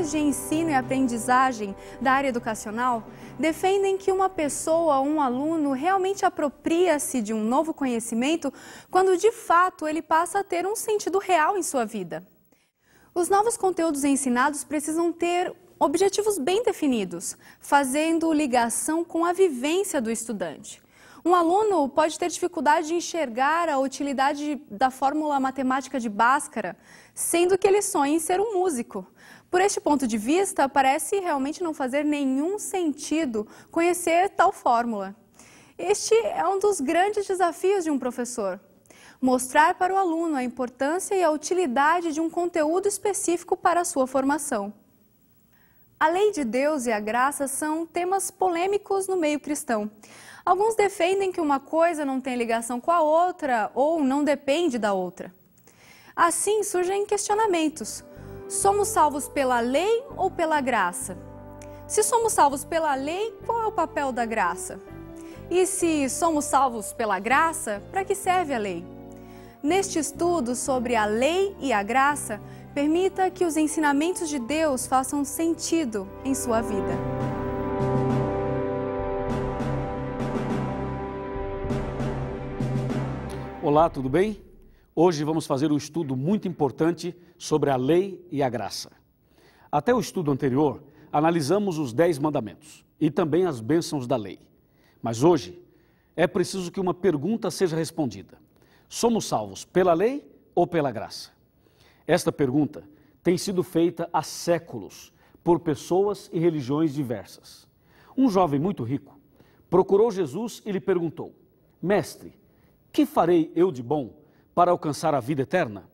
de ensino e aprendizagem da área educacional defendem que uma pessoa ou um aluno realmente apropria-se de um novo conhecimento quando, de fato, ele passa a ter um sentido real em sua vida. Os novos conteúdos ensinados precisam ter objetivos bem definidos, fazendo ligação com a vivência do estudante. Um aluno pode ter dificuldade de enxergar a utilidade da fórmula matemática de Bhaskara, sendo que ele sonha em ser um músico. Por este ponto de vista, parece realmente não fazer nenhum sentido conhecer tal fórmula. Este é um dos grandes desafios de um professor: mostrar para o aluno a importância e a utilidade de um conteúdo específico para a sua formação. A lei de Deus e a graça são temas polêmicos no meio cristão. Alguns defendem que uma coisa não tem ligação com a outra ou não depende da outra. Assim surgem questionamentos. Somos salvos pela lei ou pela graça? Se somos salvos pela lei, qual é o papel da graça? E se somos salvos pela graça, para que serve a lei? Neste estudo sobre a lei e a graça, permita que os ensinamentos de Deus façam sentido em sua vida. Olá, tudo bem? Hoje vamos fazer um estudo muito importante sobre a lei e a graça. Até o estudo anterior, analisamos os 10 mandamentos e também as bênçãos da lei. Mas hoje é preciso que uma pergunta seja respondida: somos salvos pela lei ou pela graça? Esta pergunta tem sido feita há séculos por pessoas e religiões diversas. Um jovem muito rico procurou Jesus e lhe perguntou: Mestre, que farei eu de bom para alcançar a vida eterna?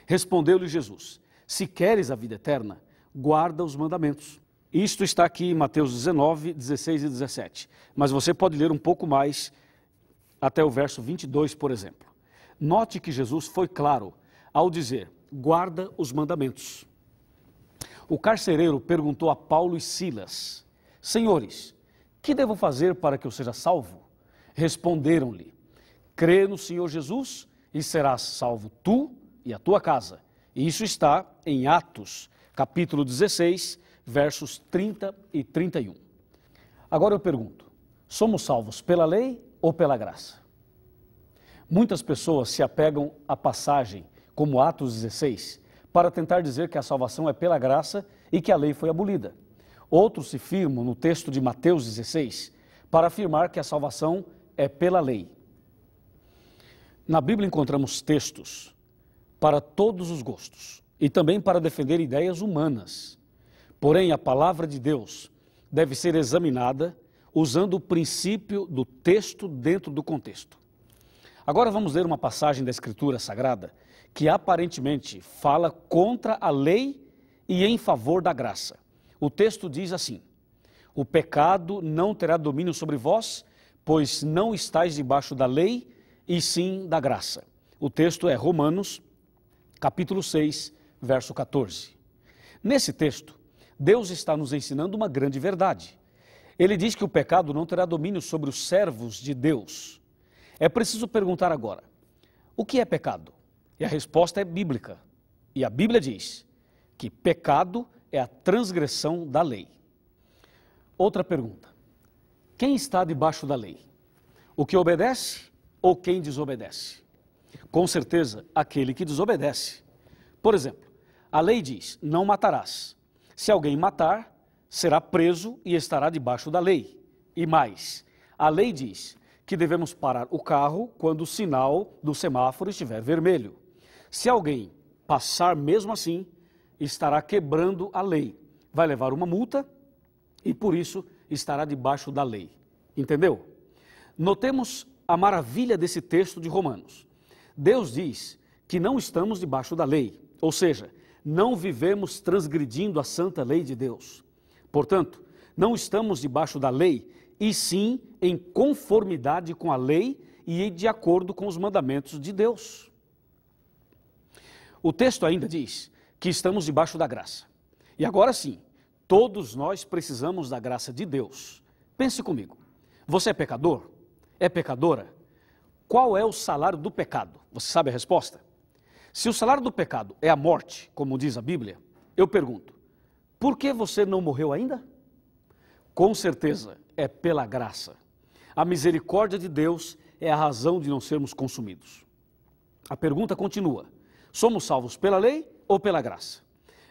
Respondeu-lhe Jesus: se queres a vida eterna, guarda os mandamentos. Isto está aqui em Mateus 19, 16 e 17. Mas você pode ler um pouco mais até o verso 22, por exemplo. Note que Jesus foi claro ao dizer: guarda os mandamentos. O carcereiro perguntou a Paulo e Silas: Senhores, que devo fazer para que eu seja salvo? Responderam-lhe: crê no Senhor Jesus e serás salvo tu e a tua casa. E isso está em Atos, capítulo 16, versos 30 e 31. Agora eu pergunto: somos salvos pela lei ou pela graça? Muitas pessoas se apegam à passagem, como Atos 16, para tentar dizer que a salvação é pela graça e que a lei foi abolida. Outros se firmam no texto de Mateus 16 para afirmar que a salvação é pela lei. Na Bíblia encontramos textos para todos os gostos e também para defender ideias humanas. Porém, a palavra de Deus deve ser examinada usando o princípio do texto dentro do contexto. Agora vamos ler uma passagem da Escritura Sagrada que aparentemente fala contra a lei e em favor da graça. O texto diz assim: o pecado não terá domínio sobre vós, pois não estáis debaixo da lei, e sim da graça. O texto é Romanos, capítulo 6, verso 14. Nesse texto, Deus está nos ensinando uma grande verdade. Ele diz que o pecado não terá domínio sobre os servos de Deus. É preciso perguntar agora: o que é pecado? E a resposta é bíblica. E a Bíblia diz que pecado é a transgressão da lei. Outra pergunta: quem está debaixo da lei? O que obedece ou quem desobedece? Com certeza, aquele que desobedece. Por exemplo, a lei diz: não matarás. Se alguém matar, será preso e estará debaixo da lei. E mais, a lei diz que devemos parar o carro quando o sinal do semáforo estiver vermelho. Se alguém passar mesmo assim, estará quebrando a lei. Vai levar uma multa e por isso estará debaixo da lei. Entendeu? Notemos a maravilha desse texto de Romanos. Deus diz que não estamos debaixo da lei, ou seja, não vivemos transgredindo a santa lei de Deus. Portanto, não estamos debaixo da lei, e sim em conformidade com a lei e de acordo com os mandamentos de Deus. O texto ainda diz que estamos debaixo da graça. E agora sim, todos nós precisamos da graça de Deus. Pense comigo: você é pecador? É pecadora? Qual é o salário do pecado? Você sabe a resposta? Se o salário do pecado é a morte, como diz a Bíblia, eu pergunto: Por que você não morreu ainda? Com certeza, é pela graça. A misericórdia de Deus é a razão de não sermos consumidos. A pergunta continua: somos salvos pela lei ou pela graça?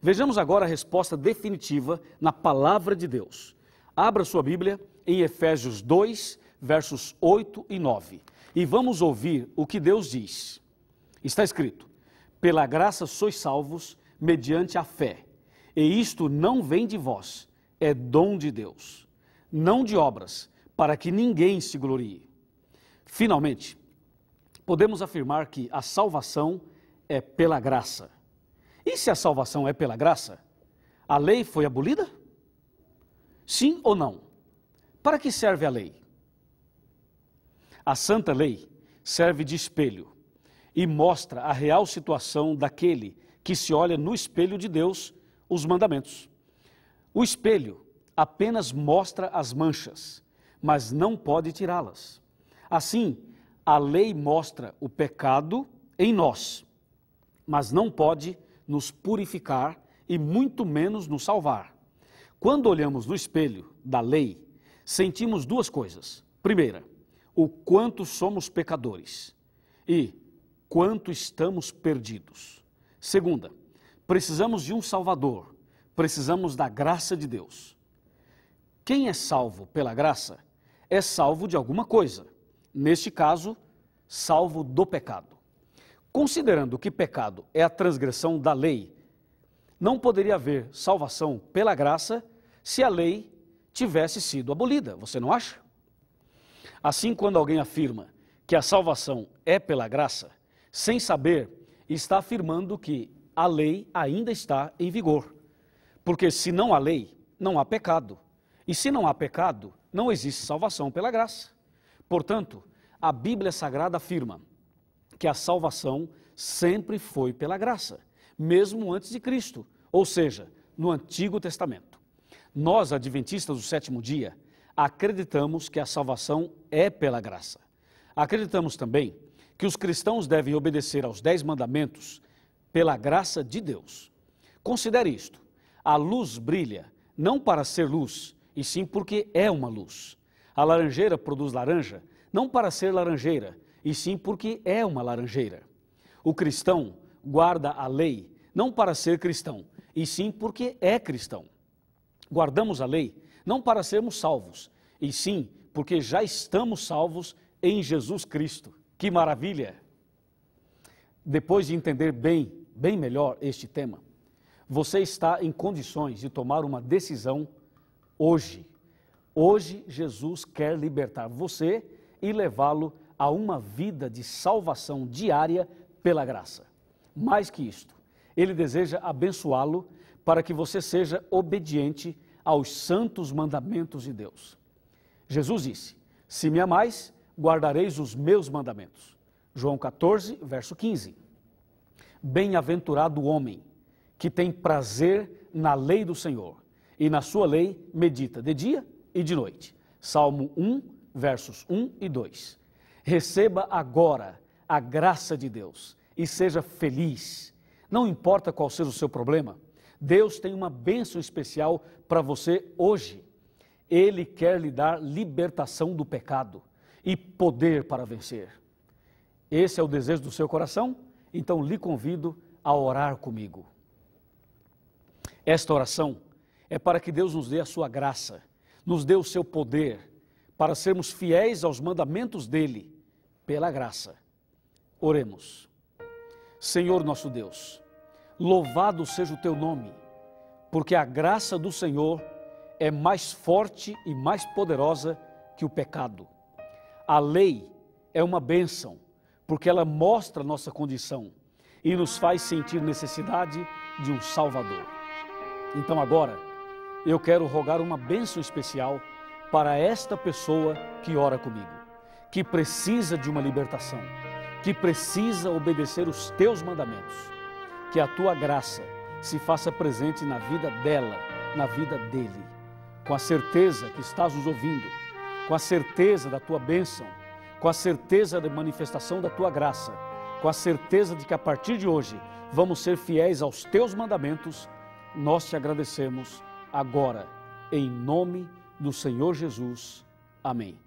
Vejamos agora a resposta definitiva na palavra de Deus. Abra sua Bíblia em Efésios 2, versos 8 e 9. E vamos ouvir o que Deus diz. Está escrito: pela graça sois salvos mediante a fé. E isto não vem de vós, é dom de Deus, não de obras, para que ninguém se glorie. Finalmente, podemos afirmar que a salvação é pela graça. E se a salvação é pela graça, a lei foi abolida? Sim ou não? Para que serve a lei? A santa lei serve de espelho e mostra a real situação daquele que se olha no espelho de Deus, os mandamentos. O espelho apenas mostra as manchas, mas não pode tirá-las. Assim, a lei mostra o pecado em nós, mas não pode nos purificar e muito menos nos salvar. Quando olhamos no espelho da lei, sentimos duas coisas. Primeira, o quanto somos pecadores e quanto estamos perdidos. Segunda, precisamos de um Salvador, precisamos da graça de Deus. Quem é salvo pela graça é salvo de alguma coisa, neste caso, salvo do pecado. Considerando que pecado é a transgressão da lei, não poderia haver salvação pela graça se a lei tivesse sido abolida, você não acha? Assim, quando alguém afirma que a salvação é pela graça, sem saber, está afirmando que a lei ainda está em vigor. Porque se não há lei, não há pecado. E se não há pecado, não existe salvação pela graça. Portanto, a Bíblia Sagrada afirma que a salvação sempre foi pela graça, mesmo antes de Cristo, ou seja, no Antigo Testamento. Nós, adventistas do sétimo dia, acreditamos que a salvação é pela graça. Acreditamos também que os cristãos devem obedecer aos 10 mandamentos pela graça de Deus. Considere isto: a luz brilha não para ser luz, e sim porque é uma luz. A laranjeira produz laranja não para ser laranjeira, e sim porque é uma laranjeira. O cristão guarda a lei não para ser cristão, e sim porque é cristão. Guardamos a lei não para sermos salvos, e sim porque já estamos salvos em Jesus Cristo. Que maravilha! Depois de entender bem melhor este tema, você está em condições de tomar uma decisão hoje. Hoje, Jesus quer libertar você e levá-lo a uma vida de salvação diária pela graça. Mais que isto, Ele deseja abençoá-lo para que você seja obediente aos santos mandamentos de Deus. Jesus disse: se me amais, guardareis os meus mandamentos. João 14, verso 15. Bem-aventurado o homem que tem prazer na lei do Senhor, e na sua lei medita de dia e de noite. Salmo 1, versos 1 e 2. Receba agora a graça de Deus e seja feliz. Não importa qual seja o seu problema, Deus tem uma bênção especial para você hoje. Ele quer lhe dar libertação do pecado e poder para vencer. Esse é o desejo do seu coração? Então lhe convido a orar comigo. Esta oração é para que Deus nos dê a sua graça, nos dê o seu poder, para sermos fiéis aos mandamentos dele, pela graça. Oremos. Senhor nosso Deus, louvado seja o teu nome, porque a graça do Senhor é mais forte e mais poderosa que o pecado. A lei é uma bênção, porque ela mostra nossa condição e nos faz sentir necessidade de um Salvador. Então agora, eu quero rogar uma bênção especial para esta pessoa que ora comigo, que precisa de uma libertação, que precisa obedecer os teus mandamentos. Que a tua graça se faça presente na vida dela, na vida dele, com a certeza que estás nos ouvindo, com a certeza da tua bênção, com a certeza da manifestação da tua graça, com a certeza de que a partir de hoje vamos ser fiéis aos teus mandamentos nós te agradecemos agora, em nome do Senhor Jesus. Amém.